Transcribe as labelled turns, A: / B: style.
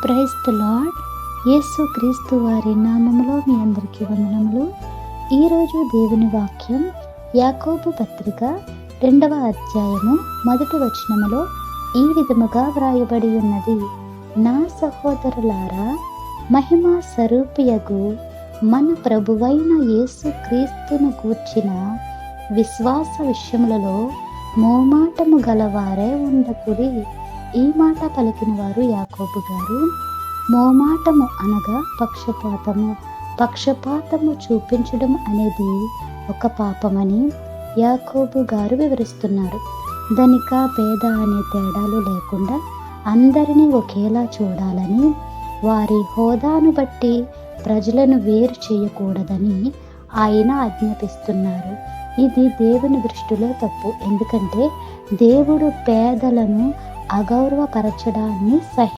A: Praise the lord. యేసు క్రీస్తు వారి నామములో మీ అందరికీ వందనములు. ఈరోజు దేవుని వాక్యం యాకోబు పత్రిక 2వ అధ్యాయము 1వ వచనములో ఈ విధముగా వ్రాయబడి ఉన్నది. నా సహోదరులారా, మహిమా స్వరూపియగు మన ప్రభువైన యేసు క్రీస్తును గూర్చిన విశ్వాస విషయములలో మోమాటము గలవారే ఉండకుడి. ఈ మాట పలికిన వారు యాకోబు గారు. మోమాటము అనగా పక్షపాతము చూపించడం అనేది ఒక పాపమని యాకోబు గారు వివరిస్తున్నారు. ధనిక పేద అనే తేడాలు లేకుండా అందరినీ ఒకేలా చూడాలని, వారి హోదాను బట్టి ప్రజలను వేరు చేయకూడదని ఆయన ఆజ్ఞాపిస్తున్నారు. ఇది దేవుని దృష్టిలో తప్పు. ఎందుకంటే దేవుడు పేదలను అగౌరవపరచడాన్ని